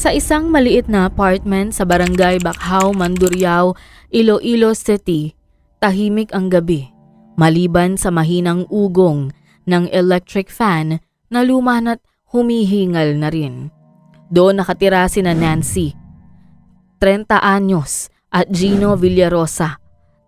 Sa isang maliit na apartment sa barangay Bacau, Mandurriao, Iloilo City, tahimik ang gabi maliban sa mahinang ugong ng electric fan na lumanat humihingal na rin. Doon nakatira sina Nancy, 30 anyos, at Gino Villarosa,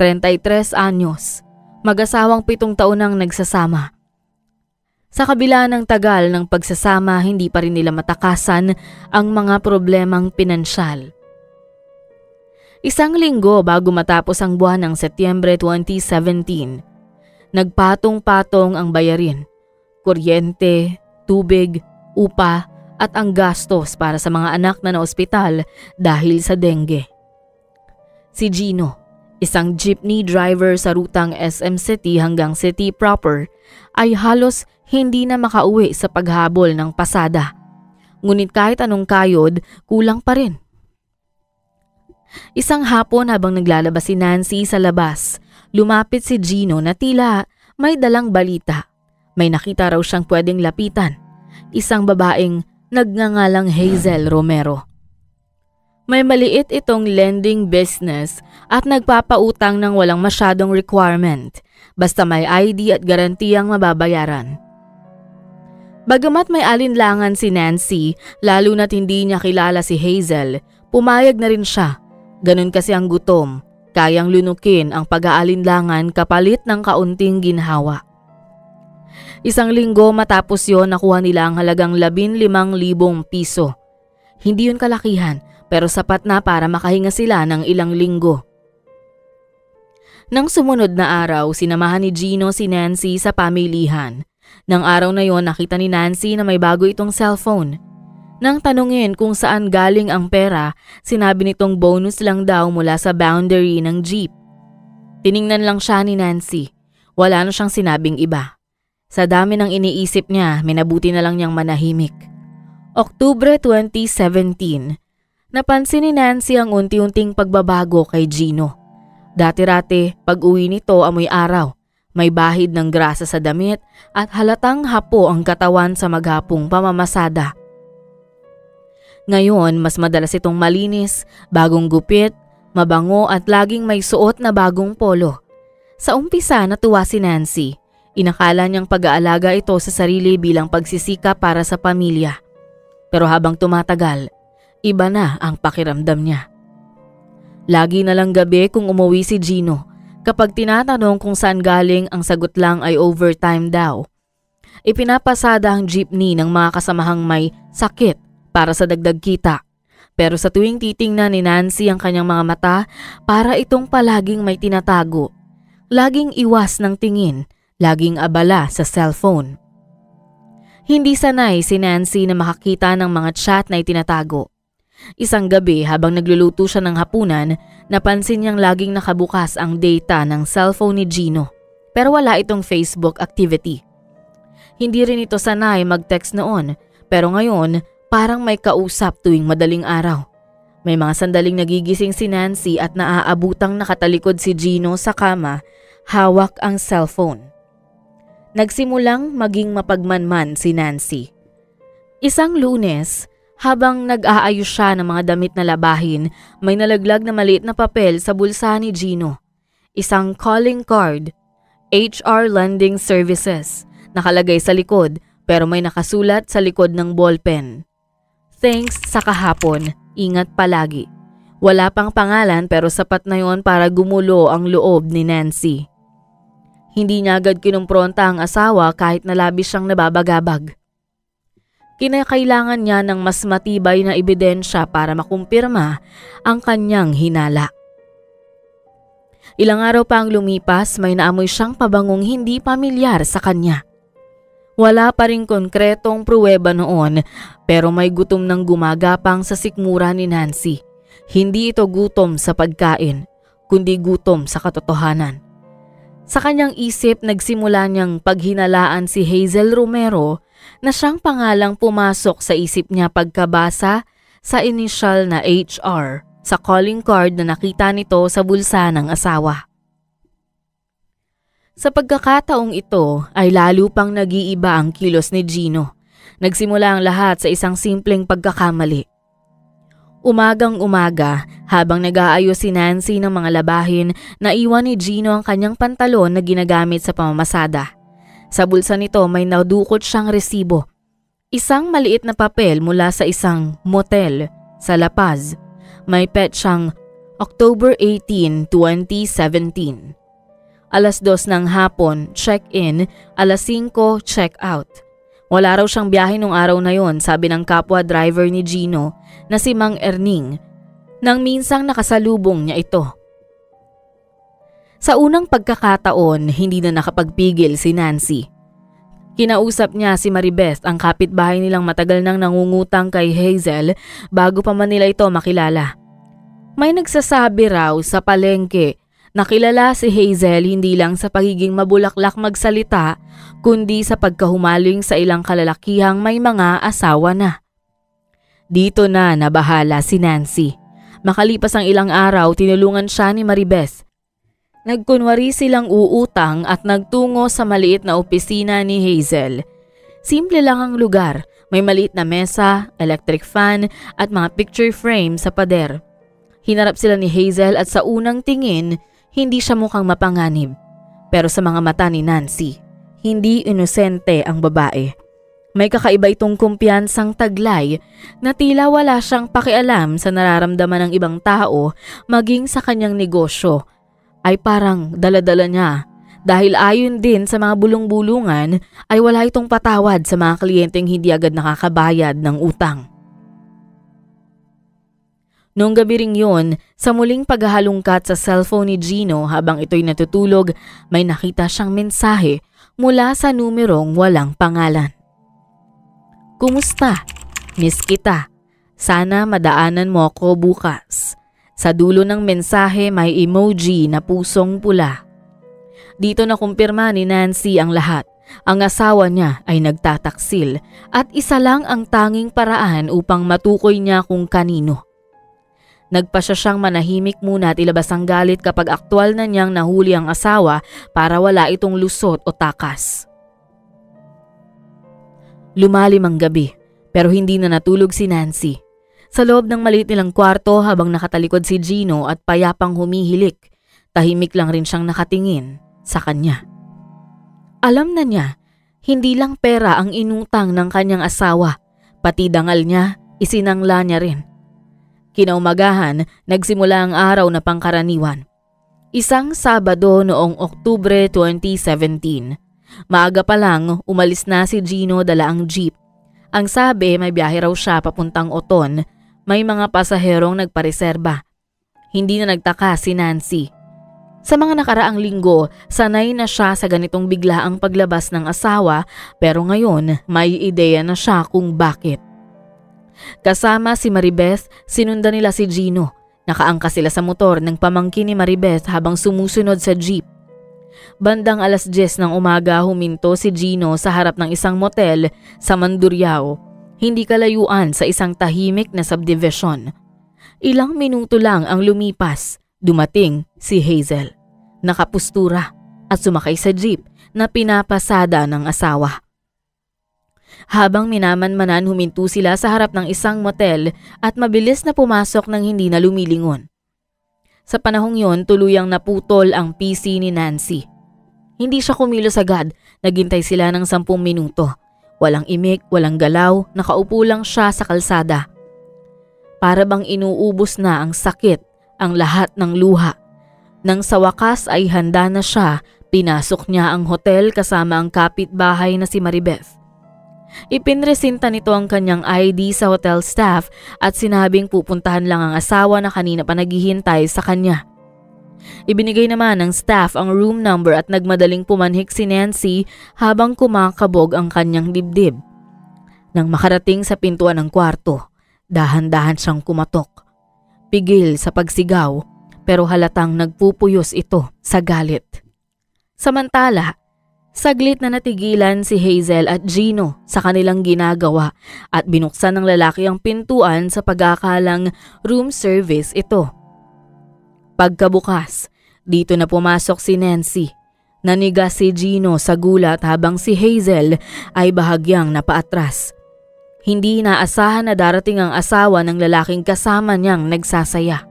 33 anyos, mag-asawang 7 taon nang nagsasama. Sa kabila ng tagal ng pagsasama, hindi pa rin nila matakasan ang mga problemang pinansyal. Isang linggo bago matapos ang buwan ng Setyembre 2017, nagpatong-patong ang bayarin, kuryente, tubig, upa at ang gastos para sa mga anak na naospital dahil sa dengue. Si Gino, isang jeepney driver sa rutang SM City hanggang City proper, ay halos hindi na makauwi sa paghabol ng pasada. Ngunit kahit anong kayod, kulang pa rin. Isang hapon habang naglalabas si Nancy sa labas, lumapit si Gino na tila may dalang balita. May nakita raw siyang pwedeng lapitan. Isang babaeng nagngangalang Hazel Romero. May maliit itong lending business at nagpapautang ng walang masyadong requirement, basta may ID at garantiyang mababayaran. Bagamat may alinlangan si Nancy, lalo na't hindi niya kilala si Hazel, pumayag na rin siya. Ganun kasi ang gutom, kayang lunukin ang pag-aalinlangan kapalit ng kaunting ginhawa. Isang linggo matapos yon, nakuha nila ang halagang 15,000 piso. Hindi yun kalakihan, pero sapat na para makahinga sila ng ilang linggo. Nang sumunod na araw, sinamahan ni Gino si Nancy sa pamilihan. Nang araw na yon, nakita ni Nancy na may bago itong cellphone. Nang tanungin kung saan galing ang pera, sinabi nitong bonus lang daw mula sa boundary ng jeep. Tiningnan lang siya ni Nancy. Wala na siyang sinabing iba. Sa dami ng iniisip niya, minabuti na lang niyang manahimik. Oktubre 2017, napansin ni Nancy ang unti-unting pagbabago kay Gino. Dati-rati, pag-uwi nito amoy araw. May bahid ng grasa sa damit at halatang hapo ang katawan sa maghapong pamamasada. Ngayon, mas madalas itong malinis, bagong gupit, mabango at laging may suot na bagong polo. Sa umpisa, natuwa si Nancy. Inakala niyang pag-aalaga ito sa sarili bilang pagsisika para sa pamilya. Pero habang tumatagal, iba na ang pakiramdam niya. Lagi na lang gabi kung umuwi si Gino. Kapag tinatanong kung saan galing, ang sagot lang ay overtime daw. Ipinapasada ang jeepney ng mga kasamahang may sakit para sa dagdag kita. Pero sa tuwing titingnan ni Nancy ang kanyang mga mata, para itong palaging may tinatago. Laging iwas ng tingin, laging abala sa cellphone. Hindi sanay si Nancy na makakita ng mga chat na itinatago. Isang gabi habang nagluluto siya ng hapunan, napansin niyang laging nakabukas ang data ng cellphone ni Gino. Pero wala itong Facebook activity. Hindi rin ito sanay mag-text noon, pero ngayon parang may kausap tuwing madaling araw. May mga sandaling nagigising si Nancy at naaabutang nakatalikod si Gino sa kama, hawak ang cellphone. Nagsimulang maging mapagmanman si Nancy. Isang Lunes, habang nag-aayos siya ng mga damit na labahin, may nalaglag na maliit na papel sa bulsa ni Gino. Isang calling card, HR Lending Services, nakalagay sa likod pero may nakasulat sa likod ng ballpen. Thanks sa kahapon, ingat palagi. Wala pang pangalan pero sapat na yon para gumulo ang loob ni Nancy. Hindi niya agad kinumpronta ang asawa kahit na labis siyang nababagabag. Kinakailangan niya ng mas matibay na ebidensya para makumpirma ang kanyang hinala. Ilang araw pa ang lumipas, may naamoy siyang pabangong hindi pamilyar sa kanya. Wala pa ring konkretong pruweba noon, pero may gutom ng gumagapang sa sikmura ni Nancy. Hindi ito gutom sa pagkain, kundi gutom sa katotohanan. Sa kanyang isip, nagsimula niyang paghinalaan si Hazel Romero na siyang pangalang pumasok sa isip niya pagkabasa sa initial na HR sa calling card na nakita nito sa bulsa ng asawa. Sa pagkakataong ito ay lalo pang nag-iiba ang kilos ni Gino. Nagsimula ang lahat sa isang simpleng pagkakamali. Umagang-umaga, habang nag-aayos si Nancy ng mga labahin, naiwan ni Gino ang kanyang pantalon na ginagamit sa pamamasada. Sa bulsa nito may nadukot siyang resibo. Isang maliit na papel mula sa isang motel sa La Paz. May petsang October 18, 2017. Alas 2 ng hapon, check-in, alas 5, check-out. Wala raw siyang biyahe nung araw na yon, sabi ng kapwa driver ni Gino na si Mang Erning, nang minsang nakasalubong niya ito. Sa unang pagkakataon, hindi na nakapagpigil si Nancy. Kinausap niya si Maribeth, ang kapitbahay nilang matagal nang nangungutang kay Hazel bago pa man nila ito makilala. May nagsasabi raw sa palengke nakilala si Hazel hindi lang sa pagiging mabulaklak magsalita, kundi sa pagkahumaling sa ilang kalalakihang may mga asawa na. Dito na nabahala si Nancy. Makalipas ang ilang araw, tinulungan siya ni Maribeth. Nagkunwari silang uutang at nagtungo sa maliit na opisina ni Hazel. Simple lang ang lugar, may maliit na mesa, electric fan at mga picture frame sa pader. Hinarap sila ni Hazel at sa unang tingin, hindi siya mukhang mapanganib. Pero sa mga mata ni Nancy, hindi inosente ang babae. May kakaiba itong kumpiyansang taglay na tila wala siyang pakialam sa nararamdaman ng ibang tao maging sa kanyang negosyo. Ay parang dala-dala niya dahil ayon din sa mga bulong-bulungan ay wala itong patawad sa mga kliyenteng hindi agad nakakabayad ng utang. Noong gabi ring yun, sa muling paghahalungkat sa cellphone ni Gino habang ito'y natutulog, may nakita siyang mensahe mula sa numerong walang pangalan. Kumusta? Miss kita. Sana madaanan mo ako bukas. Sa dulo ng mensahe may emoji na pusong pula. Dito na kumpirma ni Nancy ang lahat. Ang asawa niya ay nagtataksil at isa lang ang tanging paraan upang matukoy niya kung kanino. Nagpasya siyang manahimik muna at ilabas ang galit kapag aktwal na niyang nahuli ang asawa para wala itong lusot o takas. Lumalim ang gabi pero hindi na natulog si Nancy. Sa loob ng maliit nilang kwarto habang nakatalikod si Gino at payapang humihilik, tahimik lang rin siyang nakatingin sa kanya. Alam na niya, hindi lang pera ang inutang ng kanyang asawa, pati dangal niya, isinangla niya rin. Kinaumagahan, nagsimula ang araw na pangkaraniwan. Isang Sabado noong Oktubre 2017. Maaga pa lang, umalis na si Gino dala ang jeep. Ang sabi may biyahe raw siya papuntang Oton, may mga pasaherong nagpareserba. Hindi na nagtaka si Nancy. Sa mga nakaraang linggo, sanay na siya sa ganitong biglaang paglabas ng asawa pero ngayon may ideya na siya kung bakit. Kasama si Maribeth, sinundan nila si Gino. Nakaangkas sila sa motor ng pamangkin ni Maribeth habang sumusunod sa jeep. Bandang alas 10 ng umaga huminto si Gino sa harap ng isang motel sa Mandurriao, hindi kalayuan sa isang tahimik na subdivision. Ilang minuto lang ang lumipas, dumating si Hazel. Nakapustura at sumakay sa jeep na pinapasada ng asawa. Habang minamanmanan huminto sila sa harap ng isang motel at mabilis na pumasok ng hindi na lumilingon. Sa panahong yon, tuluyang naputol ang PC ni Nancy. Hindi siya kumilos agad, naghintay sila ng 10 minuto. Walang imik, walang galaw, nakaupo lang siya sa kalsada. Para bang inuubos na ang sakit, ang lahat ng luha. Nang sa wakas ay handa na siya, pinasok niya ang hotel kasama ang kapitbahay na si Maribeth. Ipinresinta nito ang kanyang ID sa hotel staff at sinabing pupuntahan lang ang asawa na kanina pa naghihintay sa kanya. Ibinigay naman ng staff ang room number at nagmadaling pumanhik si Nancy habang kumakabog ang kanyang dibdib. Nang makarating sa pintuan ng kwarto, dahan-dahan siyang kumatok. Pigil sa pagsigaw pero halatang nagpupuyos ito sa galit. Samantala, saglit na natigilan si Hazel at Gino sa kanilang ginagawa at binuksan ng lalaki ang pintuan sa pag-aakalang room service ito. Pagkabukas, dito na pumasok si Nancy. Naniga si Gino sa gulat habang si Hazel ay bahagyang napaatras. Hindi inaasahan na darating ang asawa ng lalaking kasama niyang nagsasaya.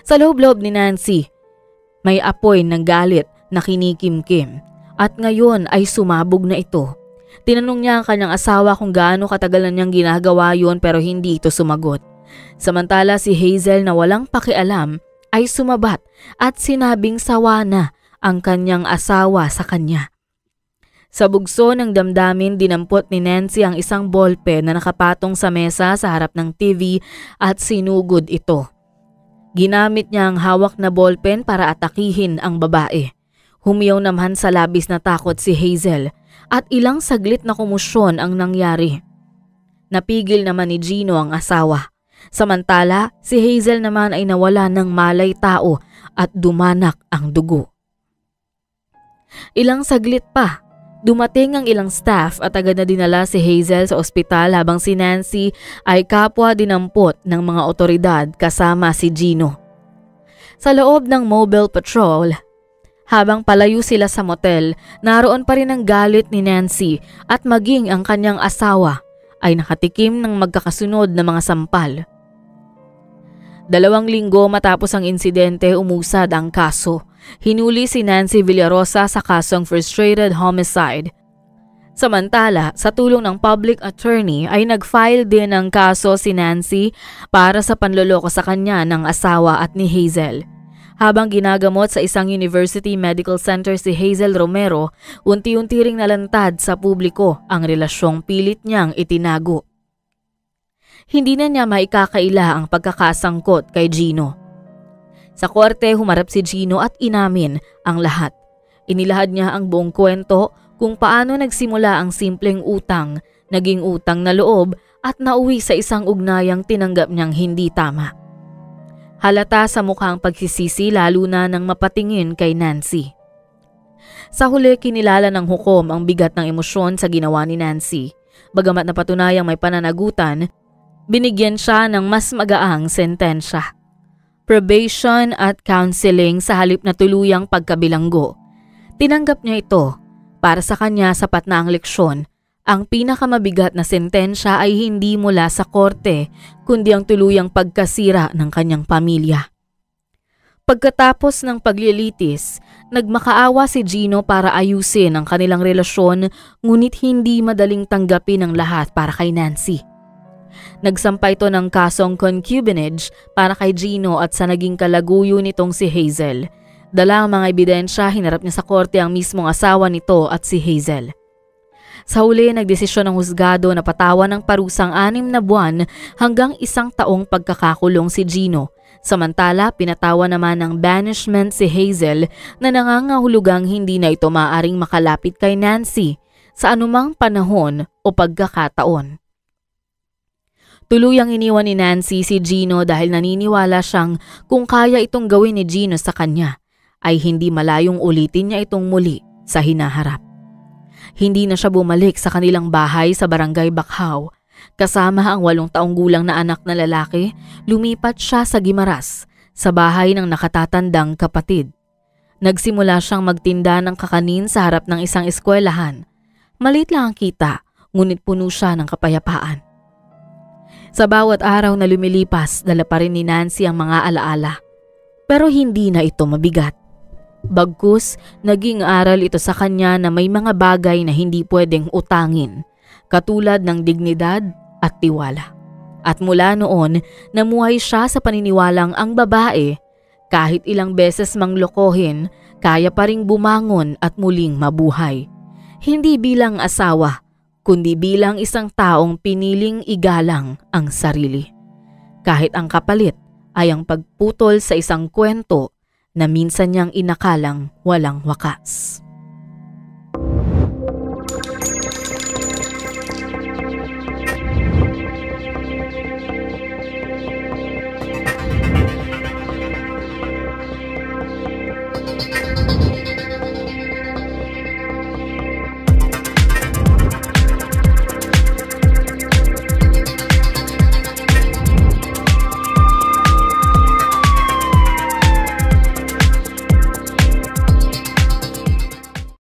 Sa loob-loob ni Nancy, may apoy ng galit na kinikimkim at ngayon ay sumabog na ito. Tinanong niya ang kanyang asawa kung gaano katagal na niyang ginagawa yon pero hindi ito sumagot. Samantala si Hazel na walang pakialam ay sumabat at sinabing sawa na ang kanyang asawa sa kanya. Sa bugso ng damdamin, dinampot ni Nancy ang isang ballpen na nakapatong sa mesa sa harap ng TV at sinugod ito. Ginamit niya ang hawak na ballpen para atakihin ang babae. Humiyaw naman sa labis na takot si Hazel at ilang saglit na komosyon ang nangyari. Napigil naman ni Gino ang asawa. Samantala, si Hazel naman ay nawala ng malay tao at dumanak ang dugo. Ilang saglit pa, dumating ang ilang staff at agad na dinala si Hazel sa ospital habang si Nancy ay kapwa dinampot ng mga otoridad kasama si Gino. Sa loob ng mobile patrol, habang palayo sila sa motel, naroon pa rin ang galit ni Nancy at maging ang kanyang asawa ay nakatikim ng magkakasunod na mga sampal. 2 linggo matapos ang insidente, umusad ang kaso. Hinuli si Nancy Villarosa sa kasong frustrated homicide. Samantala, sa tulong ng public attorney ay nag-file din ng kaso si Nancy para sa panloloko sa kanya ng asawa at ni Hazel. Habang ginagamot sa isang University Medical Center si Hazel Romero, unti-unti ring nalantad sa publiko ang relasyong pilit niyang itinago. Hindi na niya maikakaila ang pagkakasangkot kay Gino. Sa korte, humarap si Gino at inamin ang lahat. Inilahad niya ang buong kwento kung paano nagsimula ang simpleng utang, naging utang na loob at nauwi sa isang ugnayang tinanggap niyang hindi tama. Halata sa mukhang pagsisisi lalo na nang mapatingin kay Nancy. Sa huli, kinilala ng hukom ang bigat ng emosyon sa ginawa ni Nancy. Bagamat napatunayang may pananagutan, binigyan siya ng mas magaang sentensya. Probation at counseling sa halip na tuluyang pagkabilanggo. Tinanggap niya ito. Para sa kanya sapat na ang leksyon. Ang pinakamabigat na sentensya ay hindi mula sa korte kundi ang tuluyang pagkasira ng kanyang pamilya. Pagkatapos ng paglilitis, nagmakaawa si Gino para ayusin ang kanilang relasyon ngunit hindi madaling tanggapin ng lahat para kay Nancy. Nagsampa ito ng kasong concubinage para kay Gino at sa naging kalaguyo nitong si Hazel. Dala ang mga ebidensya, hinarap niya sa korte ang mismong asawa nito at si Hazel. Sa huli, nagdesisyon ng husgado na patawan ng parusang 6 na buwan hanggang 1 taong pagkakakulong si Gino. Samantala, pinatawa naman ng banishment si Hazel na nangangahulugang hindi na ito maaaring makalapit kay Nancy sa anumang panahon o pagkakataon. Tuluyang iniwan ni Nancy si Gino dahil naniniwala siyang kung kaya itong gawin ni Gino sa kanya, ay hindi malayong ulitin niya itong muli sa hinaharap. Hindi na siya bumalik sa kanilang bahay sa Barangay Bakhaw. Kasama ang 8 taong gulang na anak na lalaki, lumipat siya sa Guimaras, sa bahay ng nakatatandang kapatid. Nagsimula siyang magtinda ng kakanin sa harap ng isang eskwelahan. Maliit lang ang kita, ngunit puno siya ng kapayapaan. Sa bawat araw na lumilipas, dala pa rin ni Nancy ang mga alaala. Pero hindi na ito mabigat. Bagkus, naging aral ito sa kanya na may mga bagay na hindi pwedeng utangin, katulad ng dignidad at tiwala. At mula noon, namuhay siya sa paniniwalang ang babae, kahit ilang beses manglokohin, kaya pa ring bumangon at muling mabuhay. Hindi bilang asawa, kundi bilang isang taong piniling igalang ang sarili. Kahit ang kapalit ay ang pagputol sa isang kwento na minsan niyang inakalang walang wakas.